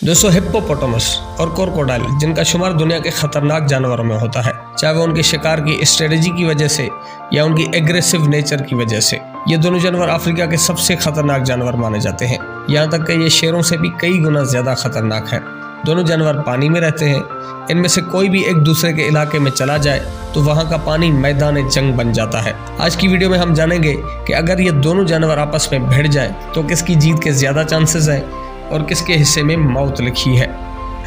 दोस्तों हिप्पोपोटामस और क्रोकोडाइल जिनका शुमार दुनिया के खतरनाक जानवरों में होता है, चाहे वो उनके शिकार की स्ट्रेटजी की वजह से या उनकी एग्रेसिव नेचर की वजह से। ये दोनों जानवर अफ्रीका के सबसे खतरनाक जानवर माने जाते हैं, यहाँ तक कि ये शेरों से भी कई गुना ज़्यादा खतरनाक है। दोनों जानवर पानी में रहते हैं। इनमें से कोई भी एक दूसरे के इलाके में चला जाए तो वहाँ का पानी मैदान जंग बन जाता है। आज की वीडियो में हम जानेंगे कि अगर ये दोनों जानवर आपस में भिड़ जाए तो किसकी जीत के ज़्यादा चांसेस हैं और किसके हिस्से में मौत लिखी है।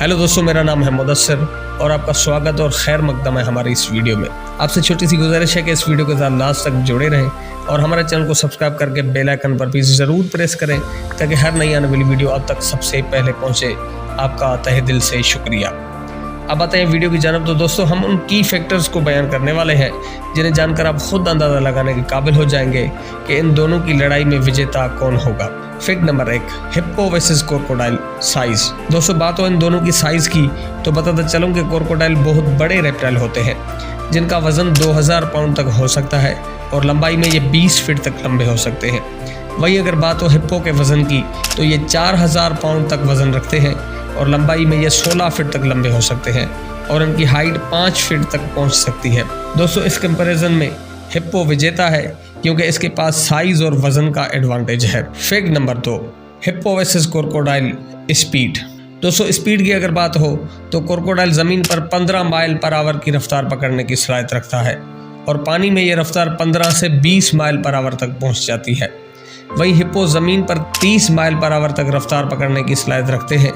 हेलो दोस्तों, मेरा नाम है मुदस्सिर और आपका स्वागत और खैर मकदम है हमारी इस वीडियो में। आपसे छोटी सी गुजारिश है कि इस वीडियो के साथ लास्ट तक जुड़े रहें और हमारे चैनल को सब्सक्राइब करके बेल आइकन पर भी ज़रूर प्रेस करें ताकि हर नई आने वाली वीडियो आप तक सबसे पहले पहुँचे। आपका तहे दिल से शुक्रिया। अब आते हैं वीडियो की जानब। तो दोस्तों, हम उन की फैक्टर्स को बयान करने वाले हैं जिन्हें जानकर आप खुद अंदाज़ा लगाने के काबिल हो जाएंगे कि इन दोनों की लड़ाई में विजेता कौन होगा। Fact number 1, hippo versus crocodile size. दोस्तों, बात हो इन दोनों की साइज़ की तो बताता चलूँ कि क्रोकोडाइल बहुत बड़े रेप्टाइल होते हैं जिनका वज़न 2000 पाउंड तक हो सकता है और लंबाई में ये 20 फीट तक लंबे हो सकते हैं। वहीं अगर बात हो हिप्पो के वज़न की तो ये 4000 पाउंड तक वज़न रखते हैं और लंबाई में ये 16 फीट तक लंबे हो सकते हैं और इनकी हाइट 5 फीट तक पहुंच सकती है। दोस्तों, इस कंपैरिजन में हिप्पो विजेता है क्योंकि इसके पास साइज और वजन का एडवांटेज है। Fact number 2, hippo versus crocodile speed. दोस्तों, स्पीड की अगर बात हो तो क्रोकोडाइल ज़मीन पर 15 माइल पर आवर की रफ्तार पकड़ने की सलाहियत रखता है और पानी में ये रफ्तार 15 से 20 माइल पर आवर तक पहुँच जाती है। वहीं हिप्पो ज़मीन पर 30 माइल पर आवर तक रफ्तार पकड़ने की सलाहियत रखते हैं,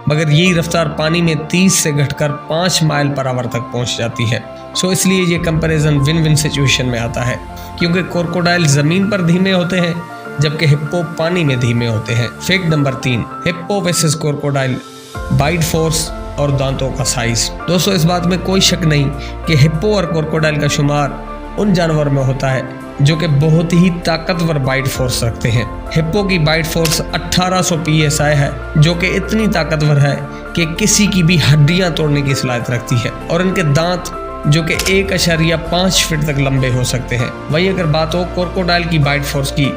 मगर यही रफ्तार पानी में 30 से घटकर 5 माइल पर आवर तक पहुंच जाती है। इसलिए ये कंपैरिजन विन विन सिचुएशन में आता है क्योंकि क्रोकोडाइल ज़मीन पर धीमे होते हैं जबकि हिप्पो पानी में धीमे होते हैं। Fact number 3, hippo versus crocodile bite force और दांतों का साइज। दोस्तों, इस बात में कोई शक नहीं कि हिप्पो और क्रोकोडाइल का शुमार उन जानवरों में होता है जो कि बहुत ही ताकतवर बाइट फोर्स रखते हैं। हिप्पो की बाइट फोर्स 1800 PSI है जो कि इतनी ताकतवर है कि किसी की भी हड्डियां तोड़ने की सलाहियत रखती है और इनके दांत जो कि 1.5 फीट तक लंबे हो सकते हैं। वहीं अगर बात हो क्रोकोडाइल की बाइट फोर्स की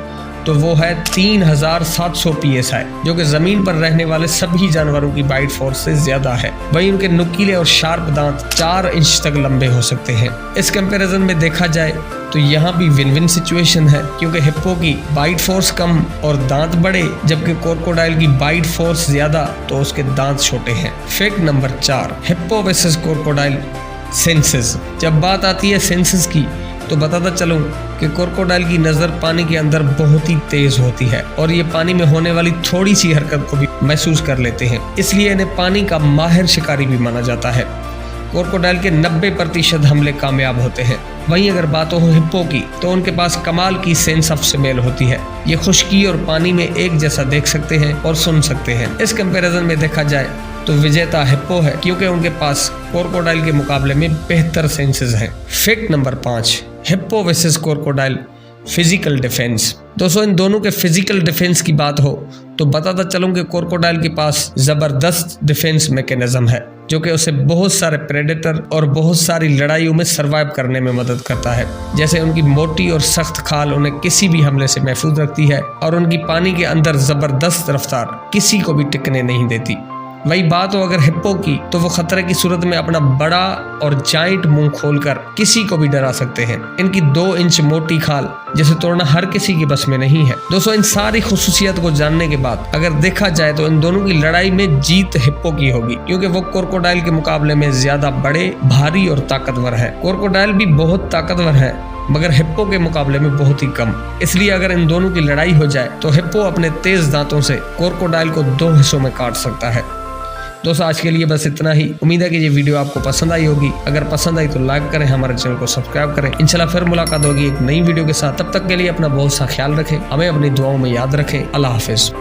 तो वो है 3700 PSI जो कि ज़मीन पर रहने वाले सभी जानवरों की बाइट फोर्स से ज़्यादा है। वहीं उनके नुकीले और शार्प दांत 4 इंच तक लंबे हो सकते हैं। इस कंपैरिजन में देखा जाए तो यहाँ भी विन विन सिचुएशन है क्योंकि हिप्पो की बाइट फोर्स कम और दांत बड़े जबकि क्रोकोडाइल की बाइट फोर्स ज़्यादा तो उसके दांत छोटे हैं। Fact number 4, hippo versus crocodile senses. जब बात आती है सेंसेस की तो बताता चलूं कि क्रोकोडाइल की नज़र पानी के अंदर बहुत ही तेज़ होती है और ये पानी में होने वाली थोड़ी सी हरकत को भी महसूस कर लेते हैं, इसलिए इन्हें पानी का माहिर शिकारी भी माना जाता है। क्रोकोडाइल के 90% हमले कामयाब होते हैं। वहीं अगर बात हो हिप्पो की तो उनके पास कमाल की सेंस ऑफ स्मेल होती है। ये खुश्की और पानी में एक जैसा देख सकते हैं और सुन सकते हैं। इस कंपैरिजन में देखा जाए तो विजेता हिप्पो है क्योंकि उनके पास क्रोकोडाइल के मुकाबले में बेहतर सेंसेस हैं। Fact number 5, hippo versus crocodile physical defence. दोस्तों, इन दोनों के फिजिकल डिफेंस की बात हो तो बताता चलूं कि क्रोकोडाइल के पास ज़बरदस्त डिफेंस मैकेनिज्म है जो कि उसे बहुत सारे प्रेडेटर और बहुत सारी लड़ाइयों में सर्वाइव करने में मदद करता है। जैसे उनकी मोटी और सख्त खाल उन्हें किसी भी हमले से महफूज रखती है और उनकी पानी के अंदर ज़बरदस्त रफ्तार किसी को भी टिकने नहीं देती। वही बात हो अगर हिप्पो की तो वो खतरे की सूरत में अपना बड़ा और जाइंट मुंह खोलकर किसी को भी डरा सकते हैं। इनकी 2 इंच मोटी खाल जिसे तोड़ना हर किसी की बस में नहीं है। दोस्तों, इन सारी खुसूसियत को जानने के बाद अगर देखा जाए तो इन दोनों की लड़ाई में जीत हिप्पो की होगी क्योंकि वो क्रोकोडाइल के मुकाबले में ज्यादा बड़े, भारी और ताकतवर है। क्रोकोडाइल भी बहुत ताकतवर है मगर हिप्पो के मुकाबले में बहुत ही कम। इसलिए अगर इन दोनों की लड़ाई हो जाए तो हिप्पो अपने तेज दांतों से क्रोकोडाइल को 2 हिस्सों में काट सकता है। दोस्तों, आज के लिए बस इतना ही। उम्मीद है कि ये वीडियो आपको पसंद आई होगी। अगर पसंद आई तो लाइक करें, हमारे चैनल को सब्सक्राइब करें। इंशाल्लाह फिर मुलाकात होगी एक नई वीडियो के साथ। तब तक के लिए अपना बहुत सा ख्याल रखें, हमें अपनी दुआओं में याद रखें। अल्लाह हाफिज़।